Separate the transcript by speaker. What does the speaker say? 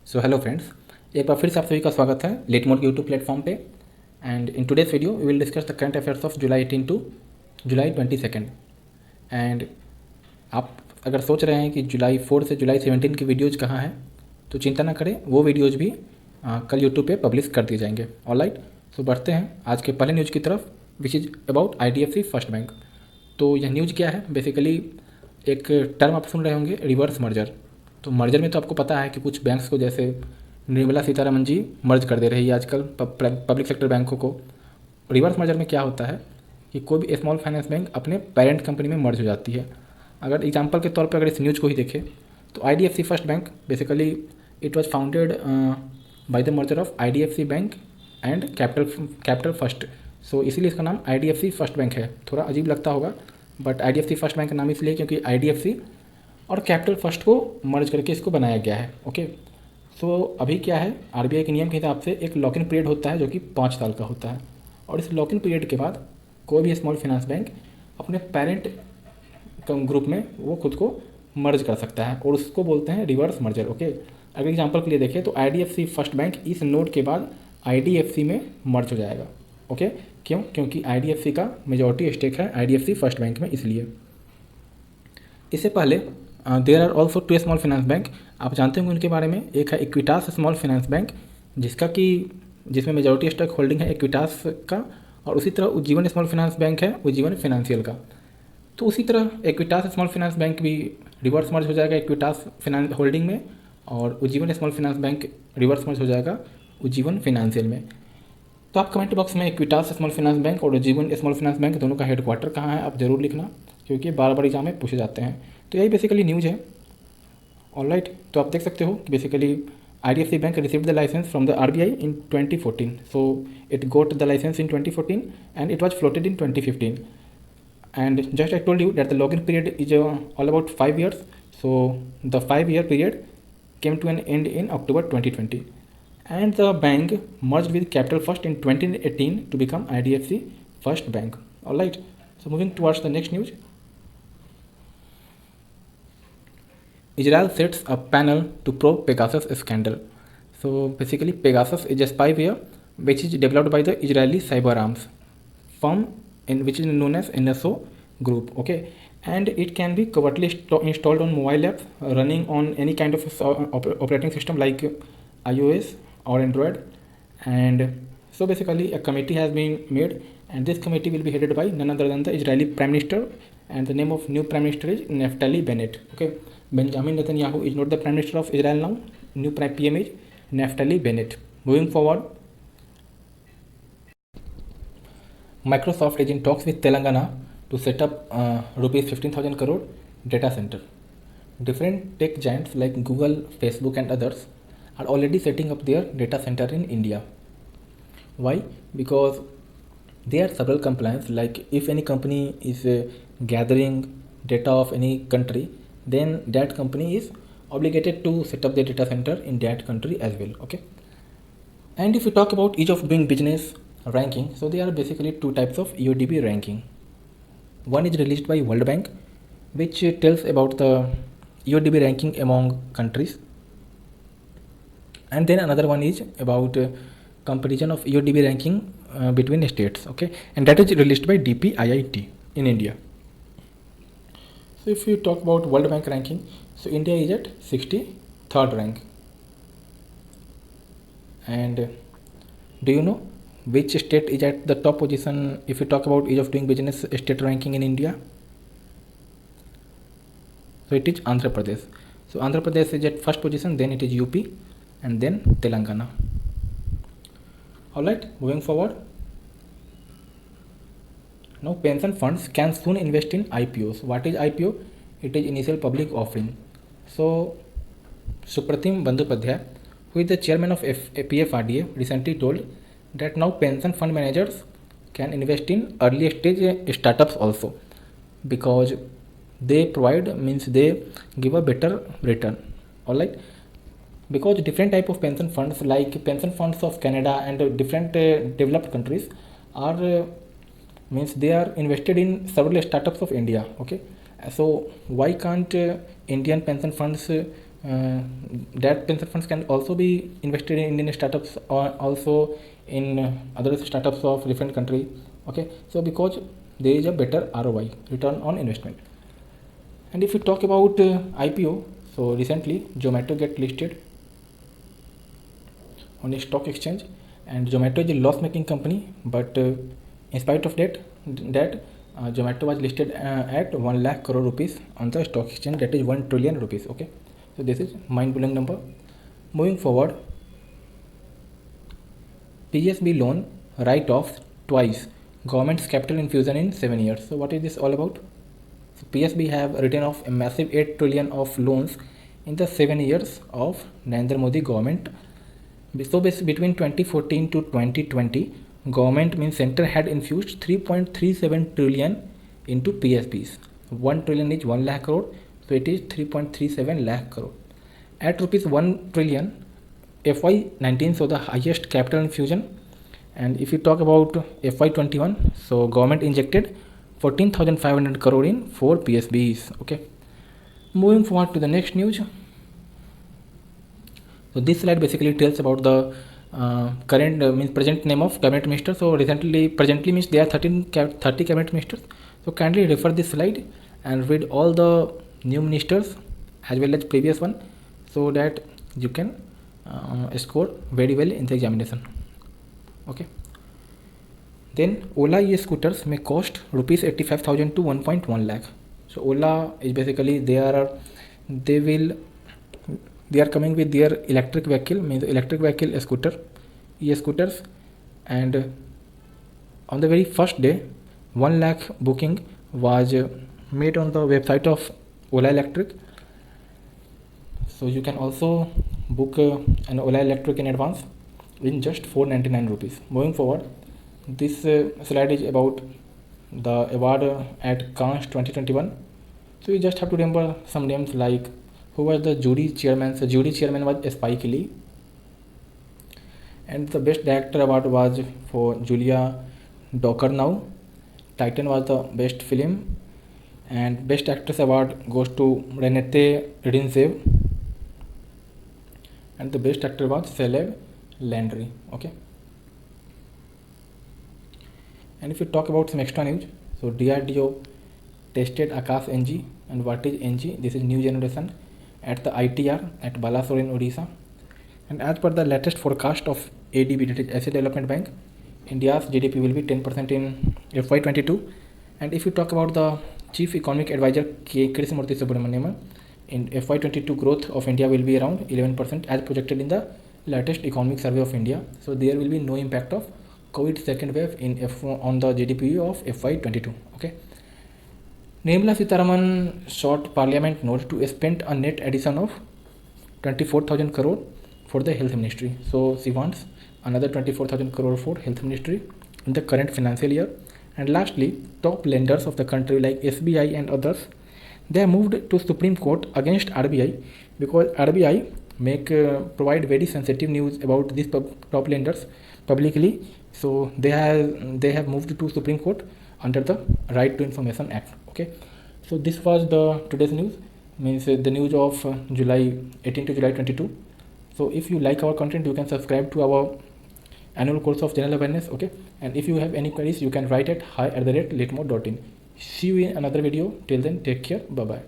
Speaker 1: So hello friends, एक बार फिर से आप सभी का स्वागत है लेट मोड के यूट्यूब प्लेटफॉर्म पे। And in today's video we will discuss the current affairs of July 18 to July 22। एंड आप अगर सोच रहे हैं कि जुलाई 4 से जुलाई 17 की वीडियोज़ कहाँ हैं, तो चिंता ना करें, वो वीडियोज़ भी कल यूट्यूब पे पब्लिश कर दिए जाएंगे। ऑलराइट, सो बढ़ते हैं आज के पहले न्यूज़ की तरफ, which is about IDFC first bank. तो यह न्यूज़ क्या है, बेसिकली एक टर्म आप सुन रहे होंगे, रिवर्स मर्जर। तो मर्जर में तो आपको पता है कि कुछ बैंक्स को, जैसे निर्मला सीतारमन जी मर्ज कर दे रही है आजकल पब्लिक सेक्टर बैंकों को। रिवर्स मर्जर में क्या होता है कि कोई भी स्मॉल फाइनेंस बैंक अपने पेरेंट कंपनी में मर्ज हो जाती है। अगर एग्जांपल के तौर पर अगर इस न्यूज़ को ही देखें, तो IDFC first bank basically it was founded by the merger of IDFC bank and capital first. So इसीलिए इसका नाम IDFC फर्स्ट बैंक है। थोड़ा अजीब लगता होगा, बट IDFC फर्स्ट बैंक का नाम इसलिए क्योंकि IDFC और कैपिटल फर्स्ट को मर्ज करके इसको बनाया गया है। ओके, सो अभी क्या है, RBI के नियम के हिसाब से एक लॉक इन पीरियड होता है जो कि 5 साल का होता है, और इस लॉक इन पीरियड के बाद कोई भी स्मॉल फाइनेंस बैंक अपने पेरेंट ग्रुप में वो खुद को मर्ज कर सकता है, और उसको बोलते हैं रिवर्स मर्जर। ओके, अगर एग्जांपल के लिए देखें तो IDFC फर्स्ट बैंक इस नोट के बाद IDFC में मर्ज हो जाएगा। ओके, क्यों? क्योंकि IDFC का मेजॉरिटी स्टेक है IDFC फर्स्ट बैंक में, इसलिए। इससे पहले there are also 2 small finance bank, आप जानते होंगे उनके बारे में। एक है इक्विटास स्मॉल फाइनेंस बैंक, जिसमें मेजॉरिटी स्टॉक होल्डिंग है इक्विटास का, और उसी तरह उज्जीवन स्मॉल फाइनेंस बैंक है उज्जीवन फाइनेंशियल का। तो उसी तरह इक्विटास स्मॉल फाइनेंस बैंक भी रिवर्स मर्ज हो जाएगा इक्विटास फाइनेंस होल्डिंग में, और Ujjivan small finance bank reverse merge हो जाएगा उज्जीवन फाइनेंशियल में। तो आप कमेंट बॉक्स में इक्विटास स्मॉल फाइनेंस बैंक और उज्जीवन स्मॉल फाइनेंस बैंक दोनों का हेडक्वार्टर कहाँ है आप ज़रूर लिखना, क्योंकि बार बार एग्जाम में पूछे जाते हैं। तो यही बेसिकली न्यूज़ है। ऑलराइट, तो आप देख सकते हो कि basically IDFC bank received the license from the RBI in 2014. So it got the license in 2014 and it was floated in 2015. And just I told you that the login period is all about 5 years. So the 5-year period came to an end in October 2020. And the bank merged with Capital First in 2018 to become IDFC First Bank. Alright, so moving towards the next news. Israel sets a panel to probe Pegasus scandal. So basically, Pegasus is a spyware which is developed by the Israeli cyber arms firm, which is known as NSO Group. Okay, and it can be covertly installed on mobile apps running on any kind of operating system like iOS or Android. And so basically, a committee has been made, and this committee will be headed by none other than the Israeli Prime Minister, and the name of new Prime Minister is Naftali Bennett. Okay, Benjamin Netanyahu is not the Prime Minister of Israel now. New PM is Naftali Bennett. Moving forward, Microsoft is in talks with Telangana to set up rupees 15,000 crore data center. Different tech giants like Google, Facebook and others are already setting up their data center in India. Why? Because there are several compliance, like if any company is gathering data of any country, then that company is obligated to set up their data center in that country as well. Okay, and if we talk about ease of doing business ranking, so there are basically 2 types of EODB ranking. One is released by World Bank, which tells about the EODB ranking among countries, and then another one is about comparison of EODB ranking between states. Okay, and that is released by DPIIT in India. So if you talk about World Bank ranking, so India is at 63rd rank. And do you know which state is at the top position if you talk about ease of doing business state ranking in India? So it is Andhra Pradesh. So Andhra Pradesh is at first position, then it is UP, and then Telangana. Alright, moving forward. Now pension funds can soon invest in IPOs. What is IPO? It is initial public offering. So Supratim Bandyopadhyay, who is the chairman of PFRDA, recently told that now pension fund managers can invest in early stage startups also, because they give a better return. Alright, because different type of pension funds like pension funds of Canada and different developed countries are they are invested in several startups of India. Okay, so why can't Indian pension funds that pension funds can also be invested in Indian startups or also in other startups of different country. Okay, so because there is a better ROI, return on investment. And if you talk about IPO, so recently Zomato get listed on a stock exchange, and Zomato is a loss-making company, but in spite of that Zomato was listed at 1 lakh crore rupees on the stock exchange, that is 1 trillion rupees. Okay, so this is mind-blowing number. Moving forward, PSB loan write-off twice, government's capital infusion in 7 years. So what is this all about? So PSB have written off a massive 8 trillion of loans in the 7 years of Narendra Modi government. So between 2014 to 2020, government means center had infused 3.37 trillion into PSBs. 1 trillion is 1 lakh crore, so it is 3.37 lakh crore. At rupees 1 trillion, FY19 saw the highest capital infusion. And if you talk about FY21, so government injected 14,500 crore in 4 PSBs. Okay. Moving forward to the next news. So this slide basically tells about the current means present name of cabinet minister. So presently means there are 30 cabinet ministers. So kindly refer this slide and read all the new ministers as well as previous one, so that you can score very well in the examination. Okay. Then Ola e-scooters may cost rupees 85,000 to 1.1 lakh. So Ola is basically they are coming with their electric vehicle, means electric vehicle e-scooters, and on the very first day 1 lakh booking was made on the website of Ola Electric. So you can also book an Ola Electric in advance in just 499 rupees. Moving forward, this slide is about the award at Cannes 2021. So you just have to remember some names like who was the jury chairman. So jury chairman was Spike Lee, and the best director award was for Julia Ducournau. Titan was the best film, and best actress award goes to Renate Redzepi, and the best actor was Caleb Landry. Okay. And if you talk about some extra news, so DRDO tested Akash NG. And what is NG? This is new generation at the ITR at Balasore in Odisha. And as per the latest forecast of ADB, that is Asset Development Bank, India's GDP will be 10% in FY22. And if you talk about the Chief Economic Advisor Krishnamurthy Subramanian, in FY22 growth of India will be around 11% as projected in the latest economic survey of India. So there will be no impact of COVID second wave on the GDP of FY22. Okay. Nirmala Sitharaman sought Parliament note to spend a net addition of 24,000 crore for the health ministry. So she wants another 24,000 crore for health ministry in the current financial year. And lastly, top lenders of the country like SBI and others, they have moved to Supreme Court against RBI because RBI provide very sensitive news about these top lenders publicly. So they have moved to Supreme Court under the Right to Information Act. Okay, so this was the today's news, means the news of July 18 to July 22. So if you like our content, you can subscribe to our annual course of general awareness. Okay, and if you have any queries, you can write at hi@letmore.in. See you in another video. Till then, take care. Bye bye.